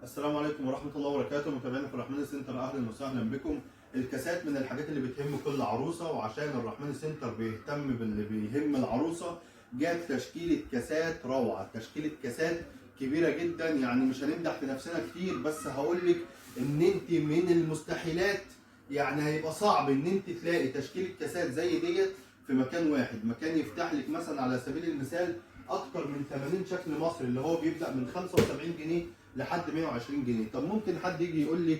السلام عليكم ورحمة الله وبركاته. متابعينا في الرحمن سنتر، أهلا وسهلا بكم. الكاسات من الحاجات اللي بتهم كل عروسة، وعشان الرحمن سنتر بيهتم باللي بيهم العروسة جاب تشكيلة كاسات روعة، تشكيلة كاسات كبيرة جدا. يعني مش هنمدح في نفسنا كتير، بس هقولك إن أنت من المستحيلات، يعني هيبقى صعب إن أنت تلاقي تشكيلة كاسات زي ديت في مكان واحد. مكان يفتح لك مثلا على سبيل المثال أكتر من 80 شكل مصري، اللي هو بيبدأ من 75 جنيه لحد 120 جنيه. طب ممكن حد يجي يقول لي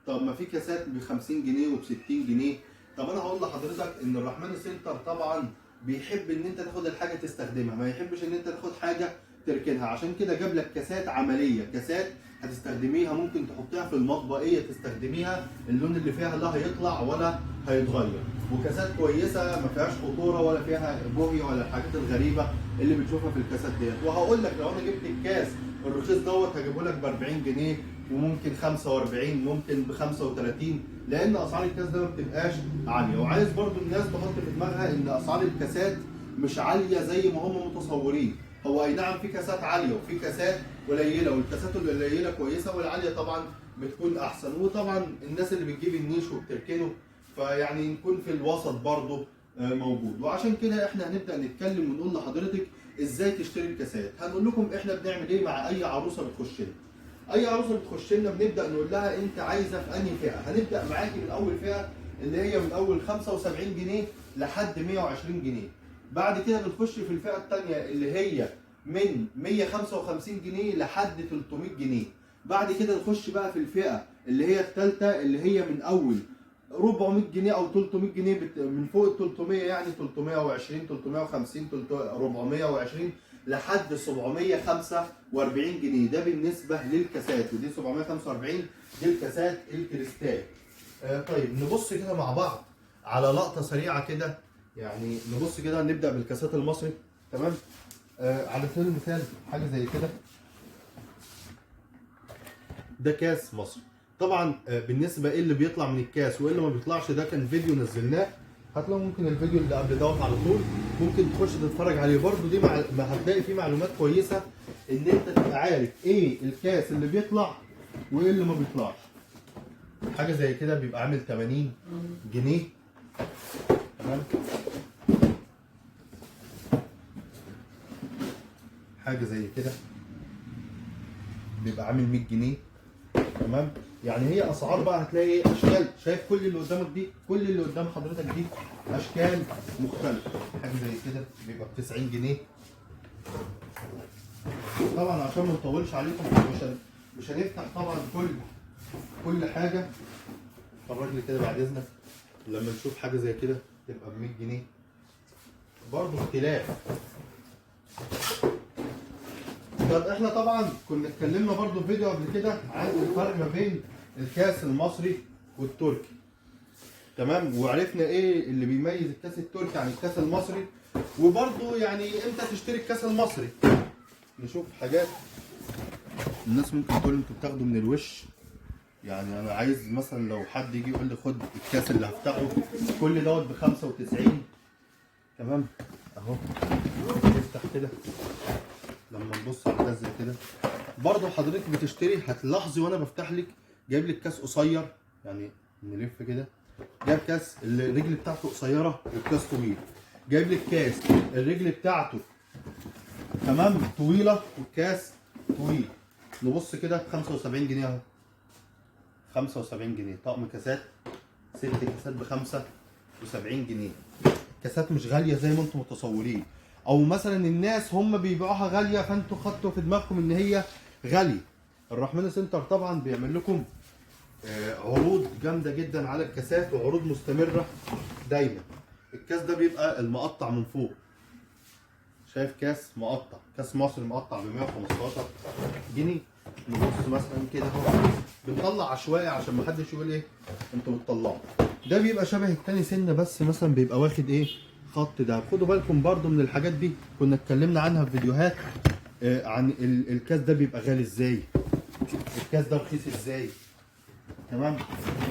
طب ما في كاسات ب 50 جنيه وب 60 جنيه. طب انا هقول لحضرتك ان الرحمن سنتر طبعا بيحب ان انت تاخد الحاجه تستخدمها، ما يحبش ان انت تاخد حاجه تركنها. عشان كده جاب لك كاسات عمليه، كاسات هتستخدميها، ممكن تحطيها في المطبقيه تستخدميها، اللون اللي فيها لا هيطلع ولا هيتغير، وكاسات كويسه ما فيهاش خطوره ولا فيها بوهيه ولا الحاجات الغريبه اللي بتشوفها في الكاسات ديت. وهقول لك لو انا جبت الكاس الرخيص دوت هجيبه لك ب 40 جنيه، وممكن 45، ممكن ب 35، لان اسعار الكاس ده ما بتبقاش عاليه. وعايز برضو الناس تحط في دماغها ان اسعار الكاسات مش عاليه زي ما هم متصورين. هو اي نعم في كاسات عاليه وفي كاسات قليله، والكاسات القليله كويسه والعاليه طبعا بتكون احسن. وطبعا الناس اللي بتجيب النيش وبتركنه فيعني نكون في الوسط برضو موجود. وعشان كده احنا هنبدا نتكلم ونقول لحضرتك ازاي تشتري الكاسات. هنقول لكم احنا بنعمل ايه مع اي عروسه بتخش لنا. اي عروسه بتخش لنا بنبدا نقول لها انت عايزه في انهي فئه. هنبدا معاكي من اول فئه اللي هي من اول 75 جنيه لحد 120 جنيه. بعد كده بنخش في الفئه الثانيه اللي هي من 155 جنيه لحد 300 جنيه. بعد كده نخش بقى في الفئه اللي هي الثالثه اللي هي من اول 400 جنيه او 300 جنيه، من فوق ال 300 يعني 320 350 420 لحد 745 جنيه. ده بالنسبه للكاسات، ودي 745 دي الكاسات الكريستال. طيب نبص كده مع بعض على لقطه سريعه كده. يعني نبص كده، نبدا بالكاسات المصري. تمام. على سبيل المثال حاجه زي كده، ده كاس مصري. طبعا بالنسبه ايه اللي بيطلع من الكاس وايه اللي ما بيطلعش، ده كان فيديو نزلناه، هتلاقوا ممكن الفيديو اللي قبل دوت على طول، ممكن تخش تتفرج عليه برضو. دي ما هتلاقي فيه معلومات كويسه ان انت تبقى عارف ايه الكاس اللي بيطلع وايه اللي ما بيطلعش. حاجه زي كده بيبقى عامل 80 جنيه. تمام. حاجه زي كده بيبقى عامل 100 جنيه. تمام. يعني هي اسعار بقى، هتلاقي اشكال، شايف كل اللي قدامك دي، كل اللي قدام حضرتك دي اشكال مختلفه. حاجه زي كده بيبقى ب 90 جنيه. طبعا عشان ما نطولش عليكم مش هنفتح طبعا كل حاجه. اتفرج لي كده بعد اذنك، لما نشوف حاجه زي كده تبقى ب 100 جنيه برضه اختلاف. طب احنا طبعا كنا اتكلمنا برضو في فيديو قبل كده عن الفرق ما بين الكاس المصري والتركي. تمام. وعرفنا ايه اللي بيميز الكاس التركي عن الكاس المصري، وبرضو يعني امتى تشتري الكاس المصري. نشوف حاجات الناس ممكن تقول انتوا بتاخدوا من الوش. يعني انا عايز مثلا لو حد يجي يقول لي خد الكاس اللي هفتحه كل دوت ب 95. تمام. اهو نفتح كده، لما نبص على كاس زي كده برضه حضرتك بتشتري هتلاحظي وانا بفتح لك جايب لك كاس قصير. يعني نلف كده، جايب كاس الرجل بتاعته قصيره والكاس طويل. جايب لك كاس الرجل بتاعته تمام طويله والكاس طويل. نبص كده ب 75 جنيه اهو، 75 جنيه طقم كاسات، 6 كاسات ب 75 جنيه. كاسات مش غاليه زي ما انتم متصورين، او مثلا الناس هم بيبيعوها غاليه فانتوا خدتوا في دماغكم ان هي غاليه. الرحمن سنتر طبعا بيعمل لكم عروض جامده جدا على الكاسات، وعروض مستمره دايما. الكاس ده بيبقى المقطع من فوق، شايف كاس مقطع، كاس مصري مقطع ب 115 جنيه. نبص مثلا كده اهو، بنطلع عشوائي عشان ما حدش يقول ايه انتوا بتطلعوا. ده بيبقى شبه التاني سنه، بس مثلا بيبقى واخد ايه خط ده. خدوا بالكم برضو من الحاجات دي، كنا اتكلمنا عنها في فيديوهات عن الكاس ده بيبقى غالي ازاي، الكاس ده رخيص ازاي. تمام.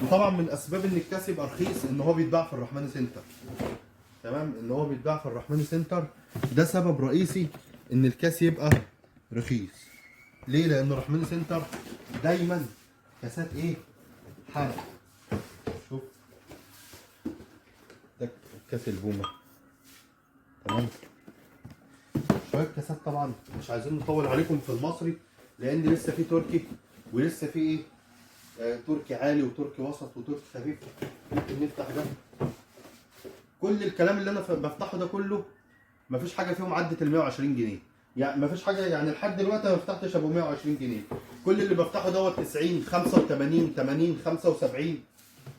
وطبعا من اسباب ان الكاس يبقى رخيص ان هو بيتباع في الرحمن سنتر. تمام. ان هو بيتباع في الرحمن سنتر ده سبب رئيسي ان الكاس يبقى رخيص. ليه؟ لان الرحمن سنتر دايما كاسات ايه؟ حرق. شوف ده كاس البومه. تمام. شويه كاسات طبعا مش عايزين نطول عليكم في المصري لان لسه في تركي ولسه في ايه؟ تركي عالي وتركي وسط وتركي خفيف. ممكن نفتح ده. كل الكلام اللي انا بفتحه ده كله مفيش حاجه فيهم عدت ال 120 جنيه. يعني مفيش حاجه، يعني لحد دلوقتي ما فتحتش ابو 120 جنيه. كل اللي بفتحه دوت 90 85 80 75.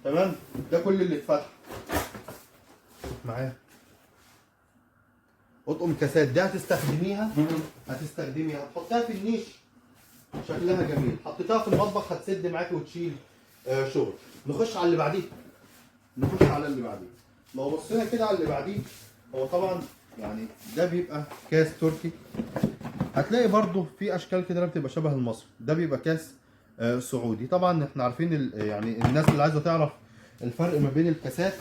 تمام. ده كل اللي اتفتح معايا. اطقم كاسات دي هتستخدميها هتحطها في النيش شكلها جميل، حطيتها في المطبخ هتسد معاكي وتشيل شغل. نخش على اللي بعديه. لو بصينا كده على اللي بعديه، هو طبعا يعني ده بيبقى كاس تركي. هتلاقي برضو في اشكال كده بتبقى شبه المصري. ده بيبقى كاس سعودي. طبعا احنا عارفين يعني الناس اللي عايزه تعرف الفرق ما بين الكاسات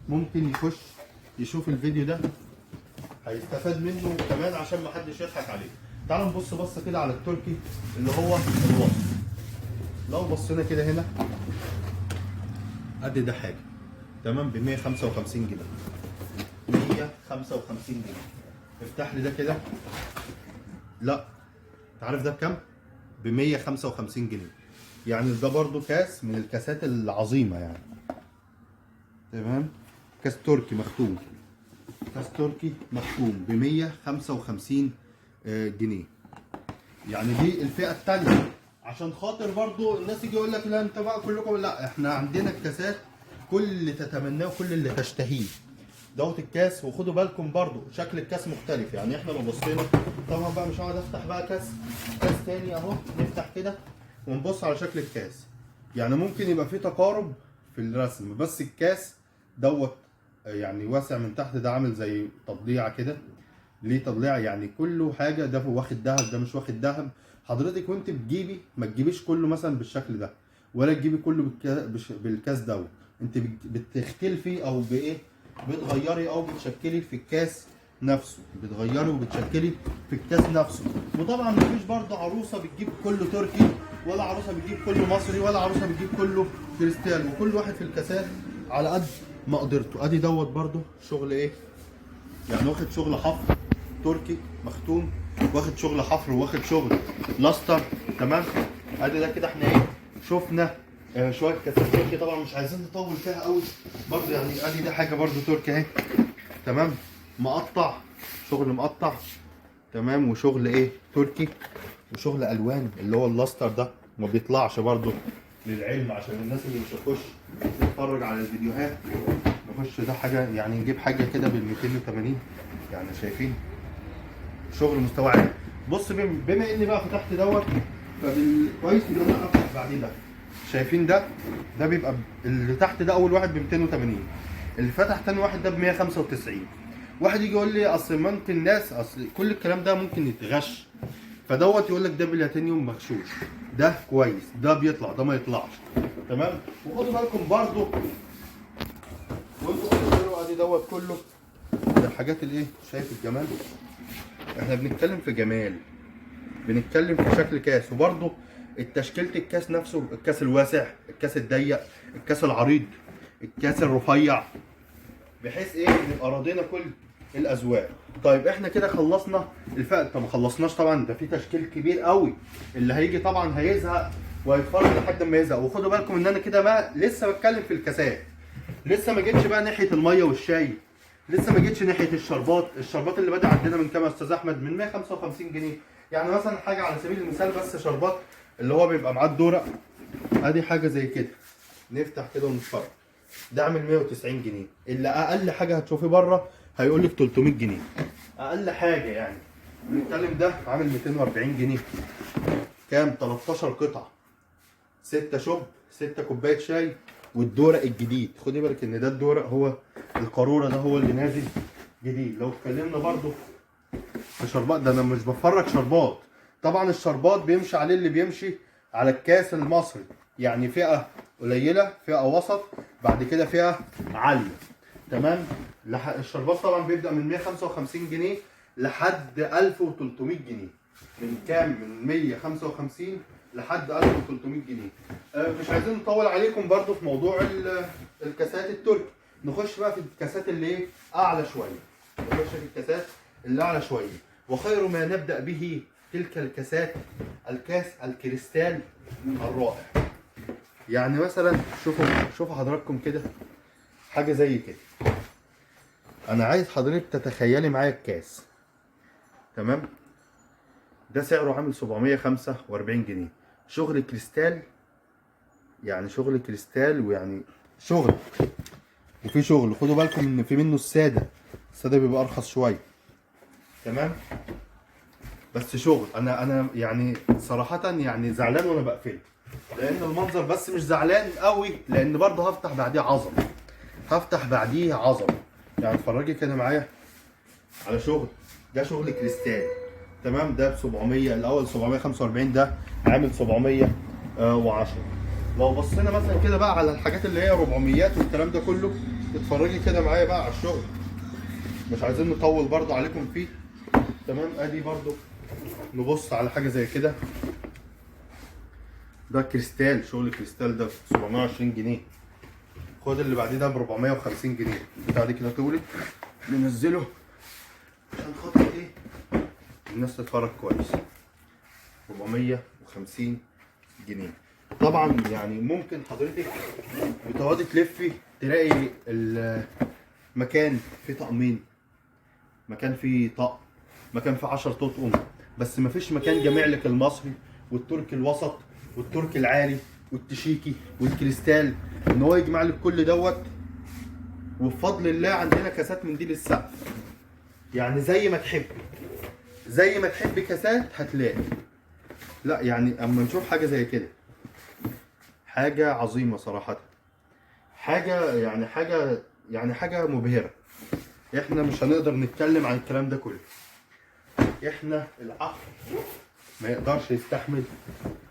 ممكن يخش يشوف الفيديو ده، هيستفاد منه كمان عشان ما حدش يضحك عليه. تعالوا نبص بصه كده على التركي اللي هو الوسط. لو بصينا كده هنا ادي ده حاجه تمام ب 155 جنيه. 155 جنيه. افتح لي ده كده. لا انت عارف ده بكام؟ ب 155 جنيه. يعني ده برضو كاس من الكاسات العظيمه يعني. تمام. كاس تركي مختوم. ب 155 جنيه. يعني دي الفئه الثانيه عشان خاطر برضو الناس يجي يقول لك لا انت بقى كلكم. لا احنا عندنا الكاسات كل اللي تتمناه وكل اللي تشتهيه دوت الكاس. وخدوا بالكم برضو شكل الكاس مختلف. يعني احنا لو بصينا طبعا بقى مش هقعد افتح بقى كاس تاني اهو. نفتح كده ونبص على شكل الكاس. يعني ممكن يبقى في تقارب في الرسم بس الكاس دوت يعني واسع من تحت. ده عامل زي تضليعه كده. ليه تضليعه؟ يعني كله حاجه. ده واخد دهب ده مش واخد دهب. حضرتك وانت بتجيبي ما تجيبيش كله مثلا بالشكل ده ولا تجيبي كله بالكاس دوت. انت بتختلفي او بايه؟ بتغيري او بتشكلي في الكاس نفسه. بتغيري وبتشكلي في الكاس نفسه. وطبعا مفيش برضه عروسه بتجيب كله تركي ولا عروسه بتجيب كله مصري ولا عروسه بتجيب كله كريستال. وكل واحد في الكاسات على قد مقدرته. ادي دوت برضه شغل ايه؟ يعني واخد شغل حفر تركي مختوم، واخد شغل حفر واخد شغل لاستر. تمام. ادي ده كده احنا ايه؟ شفنا شويه كاسات تركي. طبعا مش عايزين نطول فيها قوي برضه. يعني ادي ده حاجه برضه تركي اهي. تمام. مقطع، شغل مقطع. تمام. وشغل ايه؟ تركي وشغل الوان اللي هو اللاستر ده ما بيطلعش برضه للعلم عشان الناس اللي مش هتخش تتفرج على الفيديوهات. نخش ده حاجه يعني نجيب حاجه كده بال 280. يعني شايفين شغل مستوى عالي. بص بما اني بقى فتحت دوت فبالكويس ان انا افتح بعدين ده. شايفين ده بيبقى اللي تحت ده اول واحد ب 280. اللي فتح تاني واحد ده ب 195. واحد يجي يقول لي اصل ممكن الناس اصل كل الكلام ده ممكن يتغش فدوت يقول لك ده بلاتينيوم مغشوش. ده كويس. ده بيطلع ده ما يطلعش. تمام. وخدوا بالكم برضو وانتوا بتقولوا ادي دوت كله الحاجات اللي ايه؟ شايف الجمال؟ احنا بنتكلم في جمال. بنتكلم في شكل كاس. وبرضو التشكيلة الكاس نفسه. الكاس الواسع، الكاس الضيق، الكاس العريض، الكاس الرفيع، بحيث ايه نبقى راضينا كل الاذواق. طيب احنا كده خلصنا الفئه. طب ما خلصناش طبعا. ده في تشكيل كبير قوي. اللي هيجي طبعا هيزهق وهيتفرج لحد ما يزهق. وخدوا بالكم ان انا كده بقى لسه بتكلم في الكاسات. لسه ما جيتش بقى ناحيه الميه والشاي. لسه ما جيتش ناحيه الشربات اللي بادئ عندنا من كام يا استاذ احمد؟ من 155 جنيه. يعني مثلا حاجه على سبيل المثال بس شربات اللي هو بيبقى معاه الدورق. ادي حاجه زي كده. نفتح كده ونتفرج. ده عامل 190 جنيه. اللي اقل حاجه هتشوفيه بره هيقول لك 300 جنيه. اقل حاجه يعني. بنتكلم ده عامل 240 جنيه. كام؟ 13 قطعه. 6 شوب، 6 كوبايه شاي والدورق الجديد. خدي بالك ان ده الدورق هو القاروره ده هو اللي نازل جديد. لو اتكلمنا برضو في شربات ده انا مش بفرج شربات. طبعا الشربات بيمشي عليه اللي بيمشي على الكاس المصري. يعني فئه قليله، فئه وسط، بعد كده فئه عاليه. تمام. الشربات طبعا بيبدا من 155 جنيه لحد 1300 جنيه. من كام؟ من 155 لحد 1300 جنيه. مش عايزين نطول عليكم برضو في موضوع الكاسات التركي. نخش بقى في الكاسات اللي ايه اعلى شويه. نخش في الكاسات اللي اعلى شويه. وخير ما نبدا به تلك الكاسات الكاس الكريستال الرائع. يعني مثلا شوفوا حضراتكم كده حاجه زي كده. انا عايز حضرتك تتخيلي معايا الكاس، تمام؟ ده سعره عامل 745 جنيه. شغل كريستال، يعني شغل كريستال، ويعني شغل وفي شغل. خدوا بالكم ان في منه الساده بيبقى ارخص شويه، تمام؟ بس شغل. انا يعني صراحه يعني زعلان وانا بقفله، لان المنظر، بس مش زعلان قوي لان برضه هفتح بعديه عظمه. يعني اتفرجي كده معايا على شغل. ده شغل كريستال، تمام؟ ده ب 700، الاول 745، ده عامل 710. لو بصينا مثلا كده بقى على الحاجات اللي هي 400 والكلام ده كله، اتفرجي كده معايا بقى على الشغل. مش عايزين نطول برضه عليكم فيه، تمام؟ ادي برضه نبص على حاجه زي كده. ده كريستال، شغل كريستال، ده ب 720 جنيه. خد اللي بعديه ده ب 450 جنيه. بتاع دي كده طولت، ننزله عشان خاطر ايه الناس تتفرج كويس. 450 جنيه. طبعا يعني ممكن حضرتك بتقعدي تلفي تلاقي المكان فيه طقمين، مكان فيه طقم، مكان فيه 10 تطقم، بس مفيش مكان جامع لك المصري والتركي الوسط والتركي العالي والتشيكي والكريستال، ان هو يجمع لك كل دوت. وبفضل الله عندنا كاسات من دي للسقف. يعني زي ما تحبي كاسات هتلاقي. لا يعني اما نشوف حاجه زي كده، حاجه عظيمه صراحه. حاجه مبهره. احنا مش هنقدر نتكلم عن الكلام ده كله. احنا العقل ما يقدرش يستحمل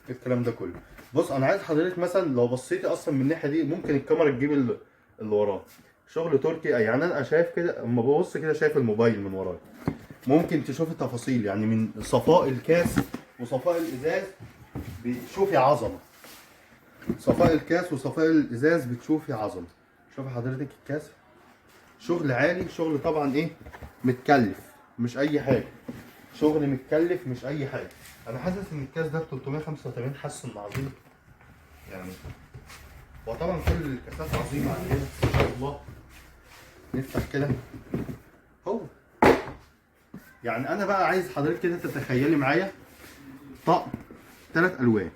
الكلام ده كله. بص، انا عايز حضرتك مثلا لو بصيتي اصلا من الناحيه دي، ممكن الكاميرا تجيب اللي وراه. شغل تركي. يعني انا شايف كده، اما ببص كده شايف الموبايل من ورايا. ممكن تشوفي تفاصيل، يعني من صفاء الكاس وصفاء الازاز بتشوفي عظمه. صفاء الكاس وصفاء الازاز بتشوفي عظمه. شوفي حضرتك الكاس، شغل عالي. شغل طبعا ايه، متكلف، مش اي حاجه. شغل متكلف مش اي حاجه. انا حاسس ان الكاس ده ب 385، حاسس انه عظيم يعني. وطبعا كل الكاسات عظيمه عندنا ما شاء الله. نفتح كده هو. يعني انا بقى عايز حضرتك كده تتخيلي معايا طقم 3 الوان.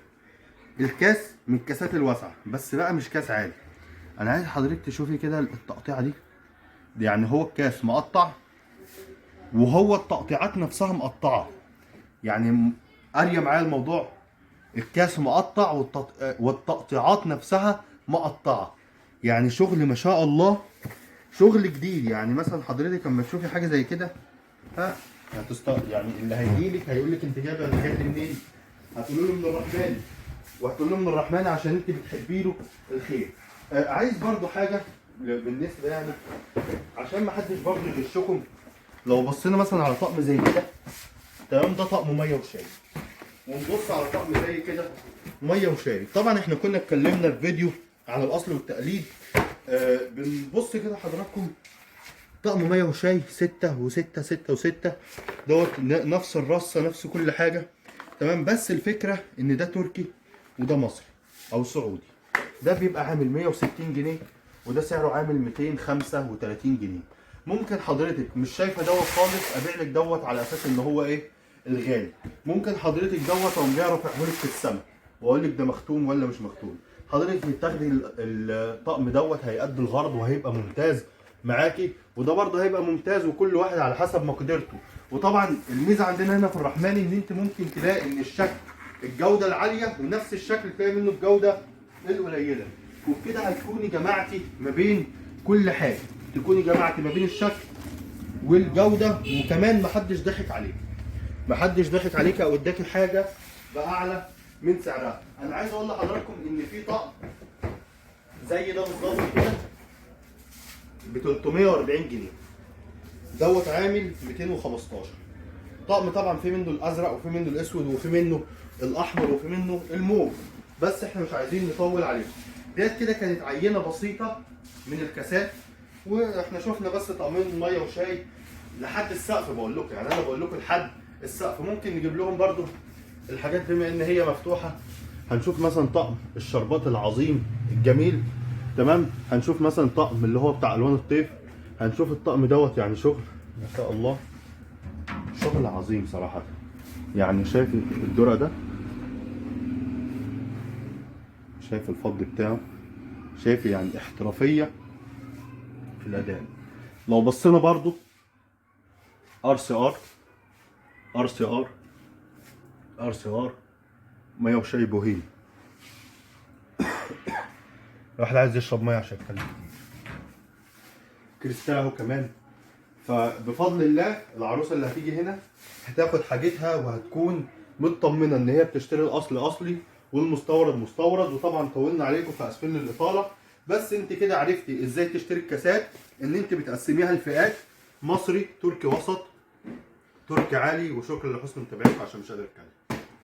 الكاس من الكاسات الواسعه، بس بقى مش كاس عادي. انا عايز حضرتك تشوفي كده التقطيعه دي. يعني هو الكاس مقطع، وهو التقطيعات نفسها مقطعه. يعني قاريه معايا الموضوع. الكاس مقطع والتقطيعات نفسها مقطعه. يعني شغل ما شاء الله، شغل جديد. يعني مثلا حضرتك لما تشوفي حاجه زي كده، يعني اللي هيجيلك هيقول لك انت جايبه الحاجات دي منين؟ هتقولوا له من الرحمن، وهتقول له من الرحمن عشان انت بتحبي له الخير. عايز برضو حاجه بالنسبه يعني عشان ما حدش برضو يغشكم. لو بصينا مثلا على طقم زي كده، تمام؟ ده طقم ميه وشاي. ونبص على طقم زي كده ميه وشاي. طبعا احنا كنا اتكلمنا في فيديو على الاصل والتقليد. بنبص كده حضراتكم، طقم ميه وشاي 6 و6 6 و6 دوت، نفس الرصه نفس كل حاجه، تمام؟ بس الفكره ان ده تركي وده مصري او سعودي. ده بيبقى عامل 160 جنيه، وده سعره عامل 235 جنيه. ممكن حضرتك مش شايفه دوت خالص، ابيع لك دوت على اساس ان هو ايه الغالي. ممكن حضرتك دوت اقوم جاي رافعه لك في السما واقول لك ده مختوم ولا مش مختوم. حضرتك بتاخدي الطقم دوت هيأدي الغرض وهيبقى ممتاز معاكي، وده برضه هيبقى ممتاز، وكل واحد على حسب مقدرته. وطبعا الميزه عندنا هنا في الرحمن ان انت ممكن تلاقي ان الشكل الجوده العاليه، ونفس الشكل تلاقي منه الجوده القليله. وبكده هتكوني جمعتي ما بين كل حاجه، تكوني جمعتي ما بين الشكل والجوده، وكمان محدش ضحك عليك او اداكي حاجه باعلى من سعرها. انا عايز اقول لحضراتكم ان في طقم زي ده بالظبط كده ب 340 جنيه، دوت عامل 215. طقم طبعا في منه الازرق وفي منه الاسود وفي منه الاحمر وفي منه الموف، بس احنا مش عايزين نطول عليكم. ديت كده كانت عينه بسيطه من الكاسات، واحنا شفنا بس طقمين ميه وشاي لحد السقف. بقول لكم يعني انا بقول لكم لحد السقف. ممكن نجيب لهم برضو الحاجات بما ان هي مفتوحه. هنشوف مثلا طقم الشربات العظيم الجميل، تمام. هنشوف مثلا طقم اللي هو بتاع الوان الطيف. هنشوف الطقم دوت يعني شغل ما شاء الله، شغل عظيم صراحه. يعني شايف الدرع ده، شايف الفض بتاعه، شايف يعني احترافيه في الاداء. لو بصينا برضو ار سي ار، ار سي ار، ار سي ار، ميه وشاي بوهيم. الواحد عايز يشرب ميه عشان يتكلم. كريستال اهو كمان. فبفضل الله العروسه اللي هتيجي هنا هتاخد حاجتها وهتكون مطمنه ان هي بتشتري الاصل اصلي والمستورد مستورد. وطبعا طولنا عليكم فاسفين الاطاله، بس انت كده عرفتي ازاي تشتري الكاسات، ان انت بتقسميها لفئات: مصري، تركي وسط، تركي عالي. وشكرا لحسن متابعتكم عشان مش قادر اتكلم.